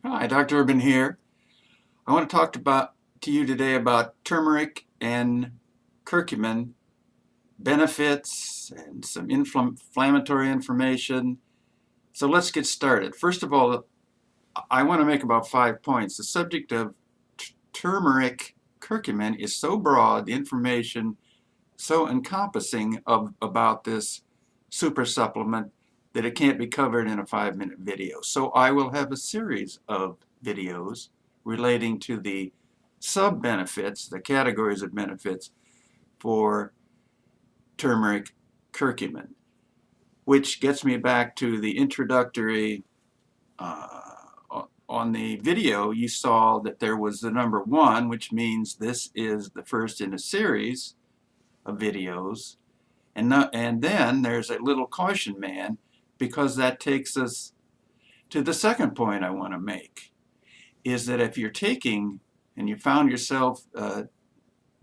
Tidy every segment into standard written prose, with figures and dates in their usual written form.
Hi, Dr. Urban here. I want to talk to you today about turmeric and curcumin benefits and some inflammatory information. So let's get started. First of all, I want to make about 5 points. The subject of turmeric curcumin is so broad, the information so encompassing about this super supplement that it can't be covered in a 5-minute video. So I will have a series of videos relating to the sub-benefits, the categories of benefits for turmeric curcumin, which gets me back to the introductory. On the video, you saw that there was the number 1, which means this is the first in a series of videos. And then there's a little caution man, because that takes us to the second point I want to make, is that if you're taking and you found yourself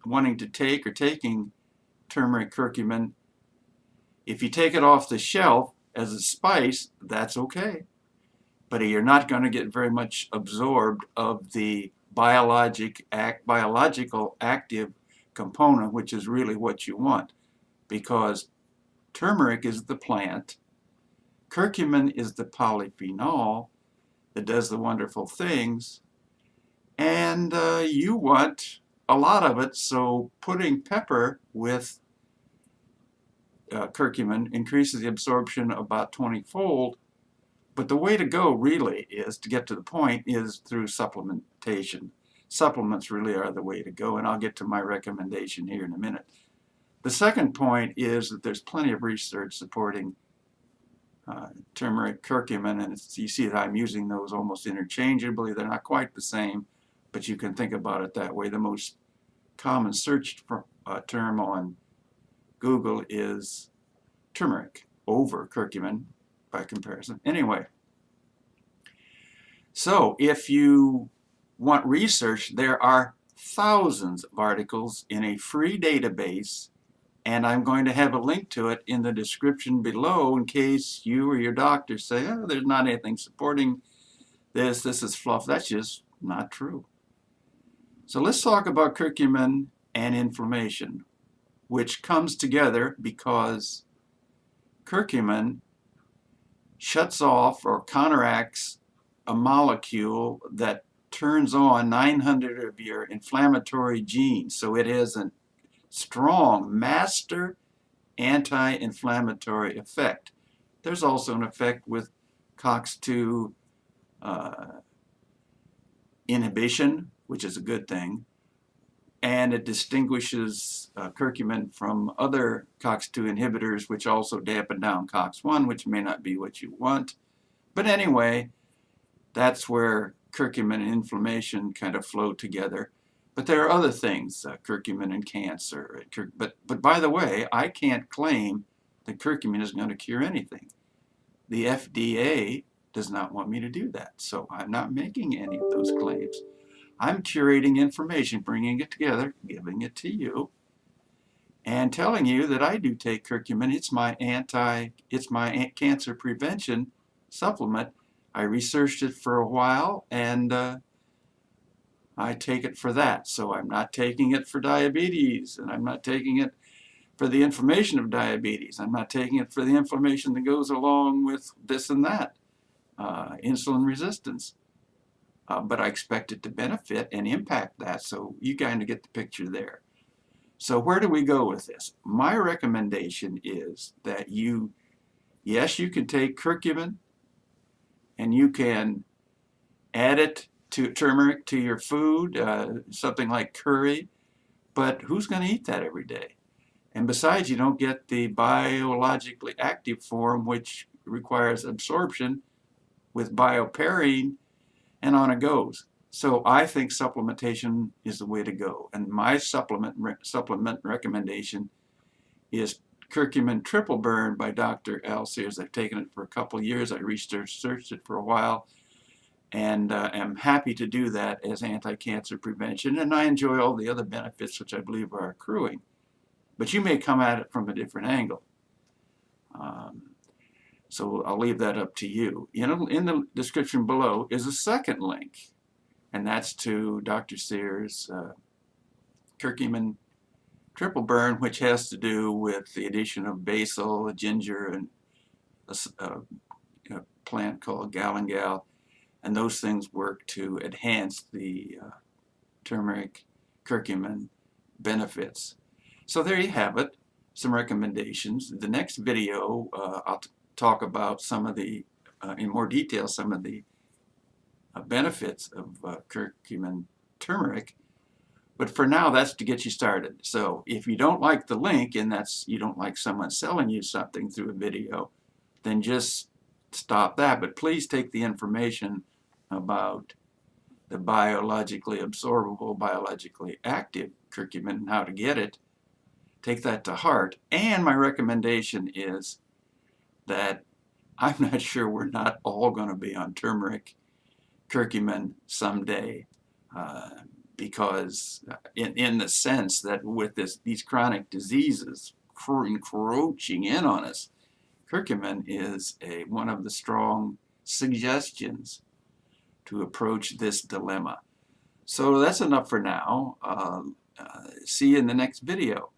wanting to take or taking turmeric curcumin, if you take it off the shelf as a spice, that's okay. But you're not going to get very much absorbed of the biological active component, which is really what you want, because turmeric is the plant, curcumin is the polyphenol that does the wonderful things, and you want a lot of it, so putting pepper with curcumin increases the absorption about 20-fold. But the way to go really is, to get to the point, is through supplementation. Supplements really are the way to go, and I'll get to my recommendation here in a minute. The second point is that there's plenty of research supporting turmeric curcumin, and you see that I'm using those almost interchangeably. They're not quite the same, but you can think about it that way. The most common searched term on Google is turmeric over curcumin by comparison. Anyway, so if you want research, there are thousands of articles in a free database, and I'm going to have a link to it in the description below in case you or your doctor say, oh, there's not anything supporting this, this is fluff. That's just not true. So let's talk about curcumin and inflammation, which comes together because curcumin shuts off or counteracts a molecule that turns on 900 of your inflammatory genes. So it has a strong master anti-inflammatory effect. There's also an effect with COX-2 inhibition, which is a good thing, and it distinguishes curcumin from other COX-2 inhibitors, which also dampen down COX-1, which may not be what you want. But anyway, that's where curcumin and inflammation kind of flow together. But there are other things, curcumin and cancer. But by the way, I can't claim that curcumin is going to cure anything. The FDA does not want me to do that, so I'm not making any of those claims. I'm curating information, bringing it together, giving it to you, and telling you that I do take curcumin. It's my cancer prevention supplement. I researched it for a while, and I take it for that. So I'm not taking it for diabetes, and I'm not taking it for the inflammation of diabetes. I'm not taking it for the inflammation that goes along with this and that, insulin resistance. But I expect it to benefit and impact that, so you kind of get the picture there. So where do we go with this? My recommendation is that yes, you can take curcumin and you can add it to turmeric to your food, something like curry, but who's going to eat that every day? And besides, you don't get the biologically active form, which requires absorption with bioperine, and on it goes. So I think supplementation is the way to go. And my supplement recommendation is Curcumin Triple Burn by Dr. Sears. I've taken it for a couple of years. I researched it for a while, and am happy to do that as anti-cancer prevention. And I enjoy all the other benefits which I believe are accruing. But you may come at it from a different angle. So I'll leave that up to you. In the description below is a second link, and that's to Dr. Sears' Curcumin Triple Burn, which has to do with the addition of basil, ginger, and a plant called galangal, and those things work to enhance the turmeric curcumin benefits. So there you have it, some recommendations. The next video, I'll talk about some of the, in more detail, some of the benefits of curcumin turmeric. But for now, that's to get you started. So if you don't like the link, and that's you don't like someone selling you something through a video, then just stop that. But please take the information about the biologically absorbable, biologically active curcumin and how to get it. Take that to heart. And my recommendation is that I'm not sure we're not all going to be on turmeric curcumin someday. Because in the sense that with these chronic diseases encroaching in on us, curcumin is one of the strong suggestions to approach this dilemma. So that's enough for now. See you in the next video.